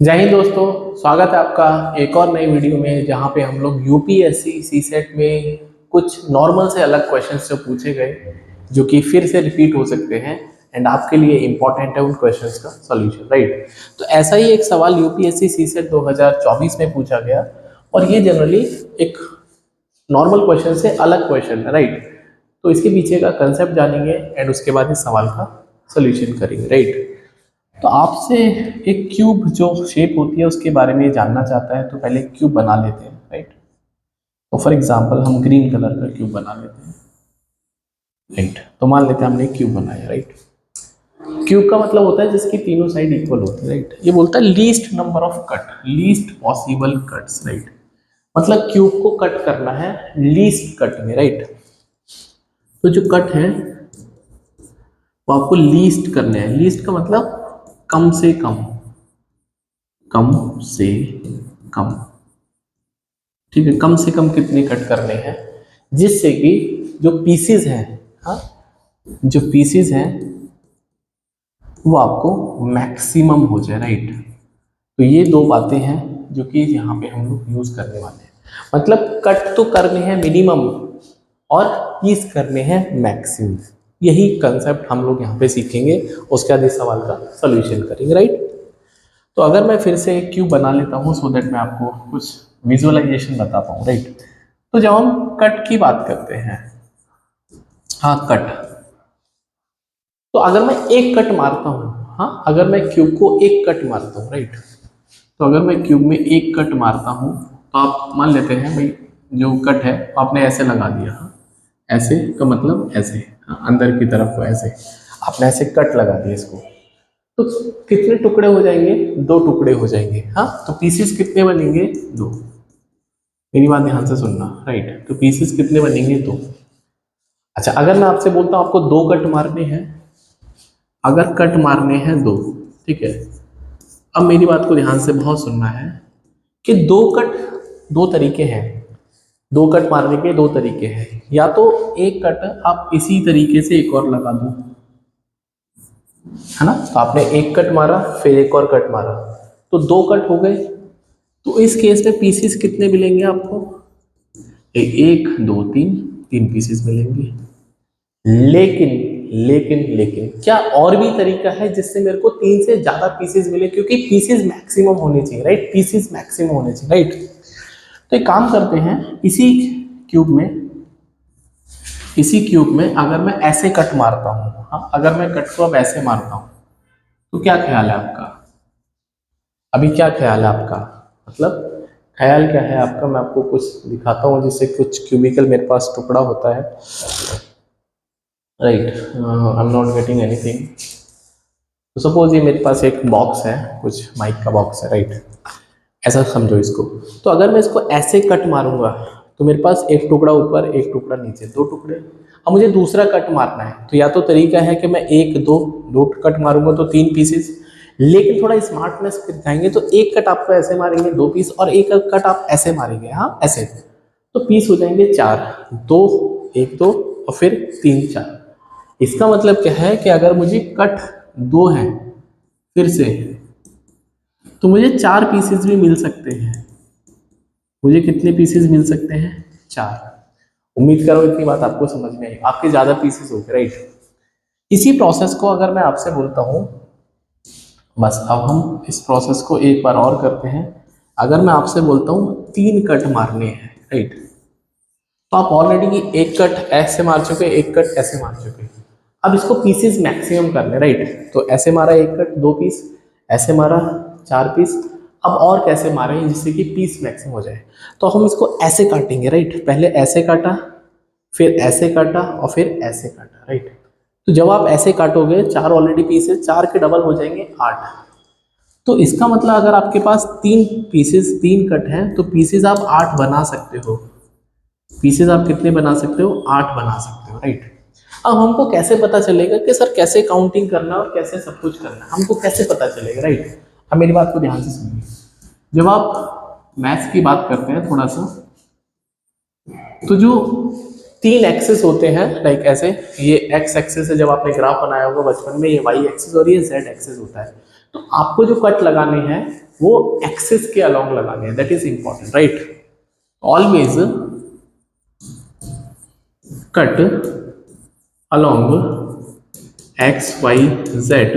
जय हिंद दोस्तों। स्वागत है आपका एक और नई वीडियो में, जहां पे हम लोग यूपीएससी सीसेट में कुछ नॉर्मल से अलग क्वेश्चंस जो पूछे गए, जो कि फिर से रिपीट हो सकते हैं एंड आपके लिए इंपॉर्टेंट है उन क्वेश्चंस का सॉल्यूशन, राइट। तो ऐसा ही एक सवाल यूपीएससी सीसेट 2024 में पूछा गया और ये जनरली एक नॉर्मल क्वेश्चन से अलग क्वेश्चन है, राइट। तो इसके पीछे का कंसेप्ट जानेंगे एंड उसके बाद इस सवाल का सोल्यूशन करेंगे, राइट। तो आपसे एक क्यूब जो शेप होती है उसके बारे में जानना चाहता है, तो पहले क्यूब बना लेते हैं, राइट। तो फॉर एग्जांपल हम ग्रीन कलर का क्यूब बना लेते हैं, राइट। तो मान लेते हैं हमने क्यूब बनाया, राइट। क्यूब का मतलब होता है जिसकी तीनों साइड इक्वल होती है, राइट। ये बोलता है least number of cut, least possible cuts, right. मतलब क्यूब को कट करना है लीस्ट कट में, राइट। तो जो कट है वो आपको लीस्ट करने हैं। लीस्ट का मतलब कम से कम, कम से कम, ठीक है। कम से कम कितने कट करने हैं जिससे कि जो पीसीज हैं, हाँ, जो पीसीज हैं वो आपको मैक्सिमम हो जाए, राइट। तो ये दो बातें हैं जो कि यहाँ पे हम लोग यूज करने वाले हैं। मतलब कट तो करने हैं मिनिमम और पीस करने हैं मैक्सिमम। यही कंसेप्ट हम लोग यहाँ पे सीखेंगे, उसके बाद इस सवाल का सोल्यूशन करेंगे, राइट। तो अगर मैं फिर से एक क्यूब बना लेता हूँ सो दैट मैं आपको कुछ विजुअलाइजेशन बता पाऊँ, राइट। तो जब हम कट की बात करते हैं, हाँ कट, तो अगर मैं एक कट मारता हूँ, हाँ अगर मैं क्यूब को एक कट मारता हूँ, राइट। तो अगर मैं क्यूब में एक कट मारता हूँ तो आप मान लेते हैं भाई जो कट है आपने ऐसे लगा दिया, हाँ, ऐसे का मतलब ऐसे, हाँ, अंदर की तरफ को ऐसे आपने ऐसे कट लगा दिया इसको। तो कितने टुकड़े हो जाएंगे? दो टुकड़े हो जाएंगे, हाँ। तो पीसेस कितने बनेंगे? दो। मेरी बात ध्यान से सुनना, राइट। तो पीसेस कितने बनेंगे? दो। अच्छा, अगर मैं आपसे बोलता हूं आपको दो कट मारने हैं, अगर कट मारने हैं दो, ठीक है। अब मेरी बात को ध्यान से बहुत सुनना है कि दो कट, दो तरीके हैं। दो कट मारने के दो तरीके हैं, या तो एक कट आप इसी तरीके से एक और लगा दो, है ना। तो आपने एक कट मारा फिर एक और कट मारा, तो दो कट हो गए। तो इस केस में पीसेस कितने मिलेंगे आपको? एक दो तीन, तीन पीसेस मिलेंगे। लेकिन लेकिन लेकिन क्या और भी तरीका है जिससे मेरे को तीन से ज्यादा पीसेस मिले? क्योंकि पीसेस मैक्सिमम होने चाहिए, राइट। पीसेस मैक्सिमम होने चाहिए, राइट। तो एक काम करते हैं, क्यूब में इसी क्यूब में अगर मैं ऐसे कट मारता हूं, हाँ अगर मैं कट को अब ऐसे मारता हूं, तो क्या ख्याल है आपका? अभी क्या ख्याल है आपका? मतलब ख्याल क्या है आपका? मैं आपको कुछ दिखाता हूँ जिससे कुछ क्यूबिकल मेरे पास टुकड़ा होता है, right. I am not getting anything. तो सपोज ये मेरे पास एक बॉक्स है, कुछ माइक का बॉक्स है, राइट। ऐसा समझो इसको। तो अगर मैं इसको ऐसे कट मारूंगा तो मेरे पास एक टुकड़ा ऊपर एक टुकड़ा नीचे, दो टुकड़े। अब मुझे दूसरा कट मारना है, तो या तो तरीका है कि मैं एक दो दो कट मारूंगा तो तीन पीसेस, लेकिन थोड़ा स्मार्टनेस दिखाएंगे तो एक कट आपको ऐसे मारेंगे दो पीस, और एक कट आप ऐसे मारेंगे, हाँ ऐसे, तो पीस हो जाएंगे चार। दो, एक दो, और फिर तीन चार। इसका मतलब क्या है कि अगर मुझे कट दो है फिर से, तो मुझे चार पीसेस भी मिल सकते हैं। मुझे कितने पीसेस मिल सकते हैं? चार। उम्मीद करो इतनी बात आपको समझ में आई। आपके ज्यादा पीसेस हो गए, राइट। इसी प्रोसेस को अगर मैं आपसे बोलता हूं, बस अब हम इस प्रोसेस को एक बार और करते हैं। अगर मैं आपसे बोलता हूं तीन कट मारने हैं, राइट, तो आप ऑलरेडी एक कट ऐसे मार चुके, एक कट ऐसे मार चुके। अब इसको पीसेस मैक्सिमम करने, राइट। तो ऐसे मारा एक कट दो पीस, ऐसे मारा चार पीस। अब और कैसे मारें जिससे कि पीस मैक्सिमम हो जाए? तो हम इसको ऐसे काटेंगे, राइट। पहले ऐसे काटा, फिर ऐसे काटा, और फिर ऐसे काटा, राइट। तो जब आप ऐसे काटोगे, चार ऑलरेडी पीसेस, चार के डबल हो जाएंगे आठ। तो इसका मतलब अगर आपके पास तीन पीसेस, तीन कट हैं, तो पीसेस आप आठ बना सकते हो। पीसेस आप कितने बना सकते हो? आठ बना सकते हो, राइट। अब हमको कैसे पता चलेगा कि सर कैसे काउंटिंग करना और कैसे सब कुछ करना, हमको कैसे पता चलेगा, राइट। अब मेरी बात को ध्यान से सुनिए। जब आप मैथ्स की बात करते हैं थोड़ा सा, तो जो तीन एक्सेस होते हैं, लाइक ऐसे, ये एक्स एक्सेस है, जब आपने ग्राफ बनाया होगा बचपन में, ये वाई एक्सेस और ये जेड एक्सेस होता है। तो आपको जो कट लगाने हैं वो एक्सिस के अलोंग लगाने हैं, that is important, right. Always cut along X Y Z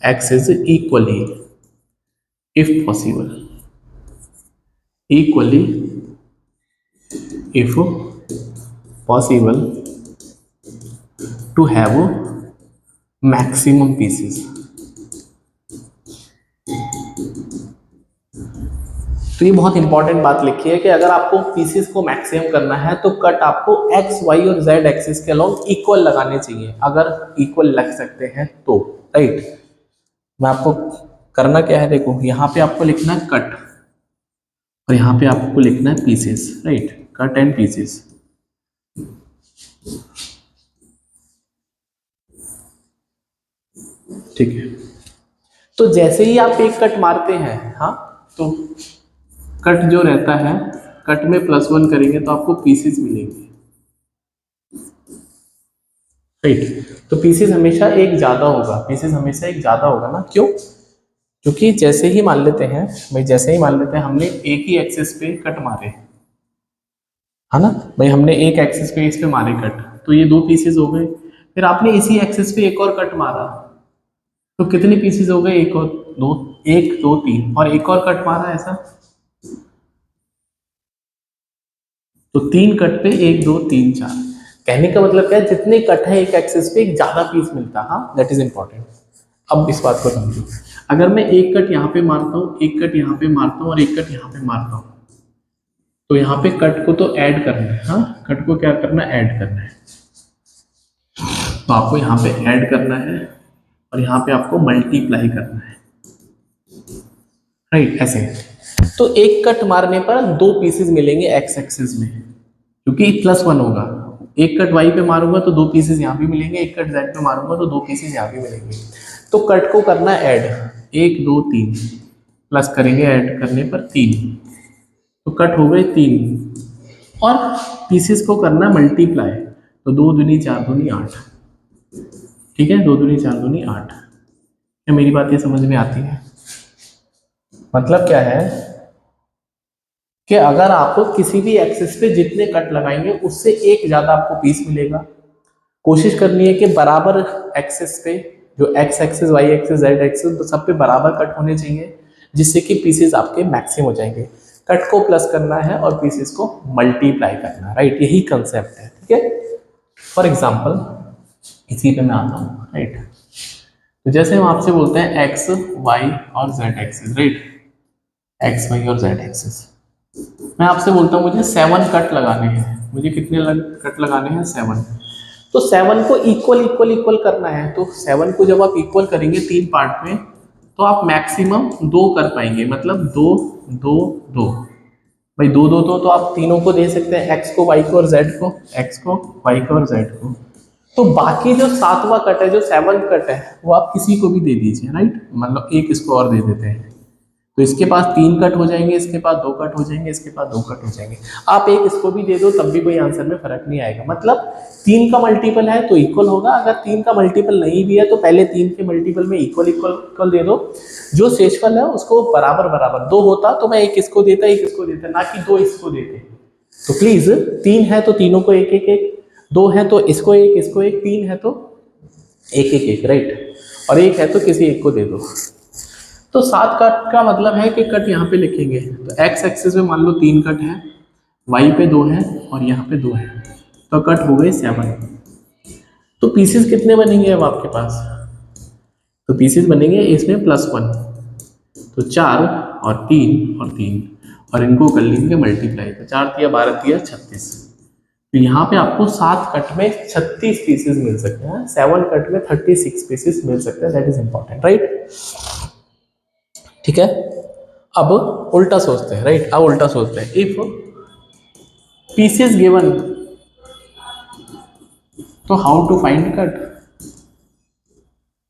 axis equally if possible, equally if possible to have maximum pieces। तो ये बहुत इंपॉर्टेंट बात लिखी है कि अगर आपको पीसेस को मैक्सिमम करना है तो कट आपको एक्स वाई और जेड एक्सिस के अलोंग इक्वल लगाने चाहिए, अगर इक्वल लग सकते हैं तो, राइट। मैं आपको करना क्या है, देखो यहाँ पे आपको लिखना है कट और यहाँ पे आपको लिखना है pieces, right, cut and pieces. ठीक है, तो जैसे ही आप एक कट मारते हैं, हाँ, तो कट जो रहता है, कट में +1 करेंगे तो आपको पीसेस मिलेंगे, राइट। तो पीसेस हमेशा एक ज्यादा होगा, पीसेस हमेशा एक ज्यादा होगा ना, क्यों? क्योंकि जैसे ही मान लेते हैं भाई, जैसे ही मान लेते हैं हमने एक ही एक्सिस पे कट मारे, है ना भाई, हमने एक एक्सिस पे इस पे मारे कट, तो ये 2 पीसेस हो गए। फिर आपने इसी एक्सिस पे एक और कट मारा, तो कितने पीसेस हो गए? एक और दो, 1 2 3, और एक और कट मारा ऐसा, तो 3 कट पे 1 2 3 4। कहने का मतलब क्या है, जितने कट है एक एक्सिस पे एक ज्यादा पीस मिलता है, हाँ, दैट इज इंपॉर्टेंट। अब इस बात को समझो, अगर मैं एक कट यहाँ पे मारता हूँ, एक कट यहाँ पे मारता हूँ और एक कट यहाँ पे मारता हूँ, तो यहाँ पे कट को तो ऐड करना है, हाँ, कट को क्या करना है? ऐड करना है। तो आपको यहाँ पे ऐड करना है और यहाँ पे आपको मल्टीप्लाई करना है, राइट, ऐसे। तो एक कट मारने पर 2 पीसेस मिलेंगे एक्स एक्सिस में, क्योंकि +1 होगा। एक कट वाई पे मारूंगा तो 2 पीसेस यहाँ भी मिलेंगे, एक कट जेड पे मारूंगा तो 2 पीसेस यहाँ भी मिलेंगे। तो कट को करना ऐड, 1 2 3 प्लस करेंगे ऐड करने पर 3, तो कट हो गए 3, और पीसेस को करना मल्टीप्लाई, तो 2 दूनी 4 दूनी 8, ठीक है, 2 दूनी 4 दूनी 8। क्या मेरी बात ये समझ में आती है? मतलब क्या है कि अगर आप किसी भी एक्सिस पे जितने कट लगाएंगे उससे एक ज्यादा आपको पीस मिलेगा। कोशिश करनी है कि बराबर एक्सिस पे, जो X axis Y axis Z axis, तो सब पे बराबर कट होने चाहिए, जिससे कि पीसेस आपके मैक्सिमम हो जाएंगे। कट को प्लस करना है और पीसेस को मल्टीप्लाई करना है, राइट, यही कंसेप्ट है, ठीक है। फॉर एग्जाम्पल इसी पे मैं आता हूँ, राइट। तो जैसे हम आपसे बोलते हैं एक्स वाई और Z axis, right, X Y और जेड एक्सिस, मैं आपसे बोलता हूँ मुझे 7 कट लगाने हैं, मुझे कितने कट लगाने हैं? 7। तो 7 को इक्वल इक्वल इक्वल करना है, तो 7 को जब आप इक्वल करेंगे 3 पार्ट में, तो आप मैक्सिमम 2 कर पाएंगे, मतलब 2 2 2 भाई, 2 2 2 तो आप तीनों को दे सकते हैं, एक्स को वाई को और जेड को, एक्स को वाई को और जेड को। तो बाकी जो 7वां कट है, जो 7th कट है, वो आप किसी को भी दे दीजिए, राइट, मतलब एक इसको और दे देते हैं, तो इसके पास 3 कट हो जाएंगे, इसके पास 2 कट हो जाएंगे, इसके पास 2 कट हो जाएंगे। आप एक इसको भी दे दो तब भी कोई आंसर में फर्क नहीं आएगा, मतलब 3 का मल्टीपल है तो इक्वल होगा, अगर 3 का मल्टीपल नहीं भी है तो पहले 3 के मल्टीपल में इक्वल इक्वल इक्वल दे दो, जो शेषफल है उसको बराबर बराबर। 2 होता तो मैं एक इसको देता, एक इसको देता, ना कि 2 इसको देते। तो प्लीज 3 है तो तीनों को एक एक एक, 2 है तो इसको एक इसको एक, 3 है तो एक एक एक, राइट, और 1 है तो किसी एक को दे दो। तो 7 कट का मतलब है कि कट यहाँ पे लिखेंगे, तो एक्स एक्सिस में मान लो 3 कट है, वाई पे 2 है और यहाँ पे 2 है, तो कट हो गए 7। तो पीसेस कितने बनेंगे अब आपके पास? तो पीसेस बनेंगे इसमें +1, तो 4 और 3 और 3, और इनको कर लेंगे मल्टीप्लाई, तो 4 तिया 12 तिया 36। तो यहाँ पे आपको 7 कट में 36 पीसेस मिल सकते हैं, 7 कट में 36 पीसेस मिल सकते हैं, दैट इज इंपॉर्टेंट, राइट, ठीक है। अब उल्टा सोचते हैं, राइट, अब उल्टा सोचते हैं, इफ पीसेस गिवन, तो हाउ टू फाइंड कट,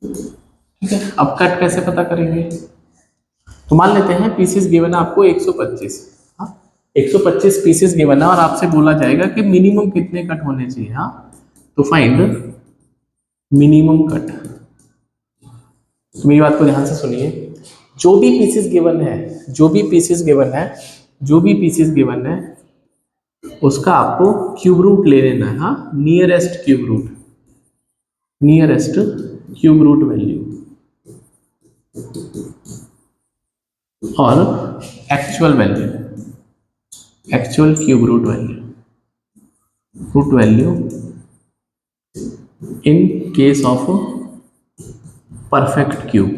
ठीक है। अब कट कैसे पता करेंगे? तो मान लेते हैं पीसेस गिवन है आपको 125, हाँ, 125 पीसेस गिवन है और आपसे बोला जाएगा कि मिनिमम कितने कट होने चाहिए, हाँ, तो फाइंड मिनिमम कट। तो मेरी बात को ध्यान से सुनिए, जो भी पीसेस गिवन है, जो भी पीसेस गिवन है, जो भी पीसेस गिवन है, उसका आपको क्यूब रूट ले लेना है। हाँ, nearest cube root, nearest cube root value और actual value, actual cube root value, root value in case of perfect cube.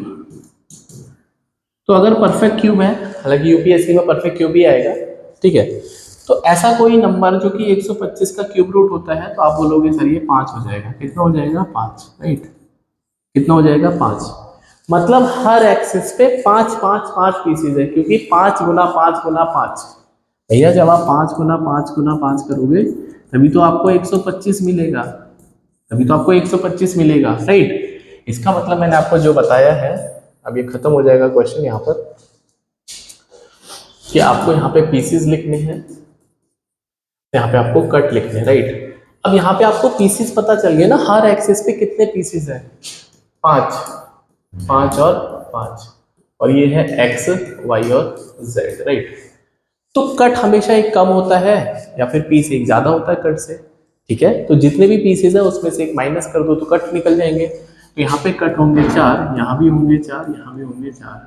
तो अगर परफेक्ट क्यूब है, हालांकि यूपीएससी में परफेक्ट क्यूब ही आएगा, ठीक है, तो ऐसा कोई नंबर जो कि 125 का क्यूब रूट होता है, तो आप बोलोगे सर ये 5 हो जाएगा। कितना हो जाएगा? 5, राइट। कितना हो जाएगा? 5। मतलब हर एक्सिस पे 5 5 5 पीसेज है, क्योंकि 5 गुना 5 गुना 5। भैया जब आप 5 गुना 5 गुना 5 करोगे तभी तो आपको 125 मिलेगा, तभी तो आपको 125 मिलेगा, राइट। इसका मतलब मैंने आपको जो बताया है, अब ये खत्म हो जाएगा क्वेश्चन यहाँ पर, कि आपको यहाँ पे पीसेस लिखने हैं, यहाँ पे आपको कट लिखने हैं, राइट। अब यहाँ पे आपको पीसेस पता चल गया ना, हर एक्सिस पे कितने पीसेस हैं? 5, 5 और 5, और ये है एक्स वाई और जेड, राइट। तो कट हमेशा एक कम होता है या फिर पीस एक ज्यादा होता है कट से, ठीक है। तो जितने भी पीसेस है उसमें से एक माइनस कर दो तो कट निकल जाएंगे। तो यहाँ पे कट होंगे 4, यहाँ भी होंगे 4, यहाँ भी होंगे 4,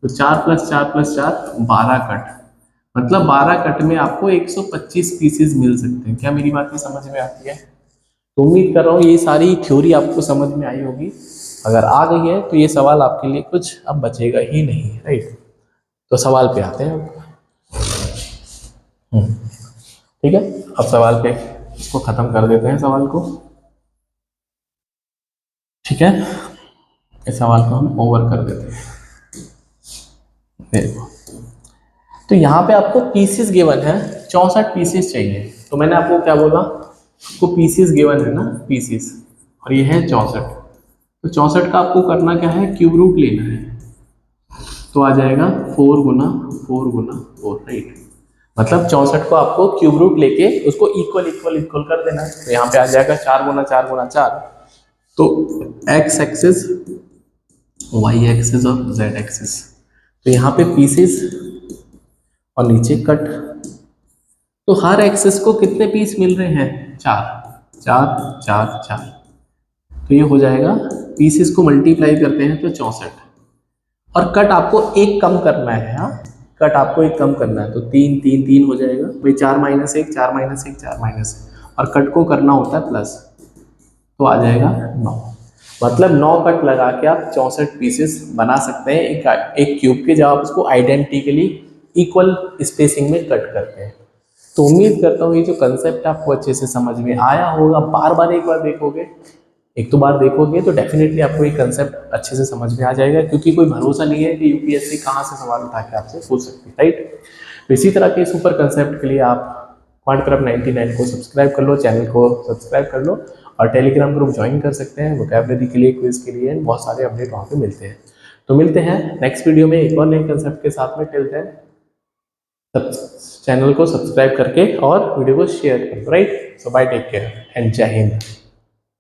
तो 4 + 4 + 4 12 कट। मतलब 12 कट में आपको 125 पीसेस मिल सकते हैं। क्या मेरी बात समझ में आती है? तो उम्मीद कर रहा हूँ ये सारी थ्योरी आपको समझ में आई होगी। अगर आ गई है तो ये सवाल आपके लिए कुछ अब बचेगा ही नहीं, राइट। तो सवाल पे आते हैं। ठीक है, अब सवाल पे इसको खत्म कर देते हैं सवाल को, ठीक है। इस सवाल को हम ओवर कर देते हैं। देखो, तो यहाँ पे आपको पीसेस गिवन है, 64 पीसेस चाहिए। तो मैंने आपको क्या बोला, आपको पीसेस गिवन है ना, पीसेस, और ये है 64। तो 64 का आपको करना क्या है? क्यूब रूट लेना है। तो आ जाएगा 4 गुना 4 गुना 4, राइट। मतलब 64 को आपको क्यूब रूट लेके उसको इक्वल इक्वल इक्वल कर देना है। तो यहाँ पे आ जाएगा 4 गुना 4 गुना 4। तो एक्स एक्सिस, वाई एक्सिस और जेड एक्सिस। तो यहाँ पे पीसेस और नीचे कट। तो हर एक्सिस को कितने पीस मिल रहे हैं? 4 4 4 4। तो ये हो जाएगा, पीसेस को मल्टीप्लाई करते हैं तो 64, और कट आपको एक कम करना है। हाँ, कट आपको एक कम करना है, तो 3 3 3 हो जाएगा भाई, 4 - 1 4 - 1 4 - 1, और कट को करना होता है प्लस, तो आ जाएगा 9। मतलब 9 कट लगा के आप 64 पीसेस बना सकते हैं एक क्यूब के, जब आप उसको आइडेंटिकली इक्वल स्पेसिंग में कट करते हैं। तो उम्मीद करता हूँ ये जो कंसेप्ट आपको अच्छे से समझ में आया होगा। बार बार एक बार देखोगे, एक दो बार देखोगे तो डेफिनेटली आपको ये कंसेप्ट अच्छे से समझ में आ जाएगा, क्योंकि कोई भरोसा नहीं है कि यूपीएससी कहाँ से सवाल उठा के आपसे पूछ सकती है, राइट। तो इसी तरह के सुपर कंसेप्ट के लिए आप क्वांटक्रब 99 को सब्सक्राइब कर लो, चैनल को सब्सक्राइब कर लो, और टेलीग्राम ग्रुप ज्वाइन कर सकते हैं वोकैबुलरी के लिए, क्विज के लिए, बहुत सारे अपडेट वहाँ पे मिलते हैं। तो मिलते हैं नेक्स्ट वीडियो में एक और नए कंसेप्ट के साथ में। टिल देन चैनल को सब्सक्राइब करके और वीडियो को शेयर करो, right. So bye, take care and Jai Hind.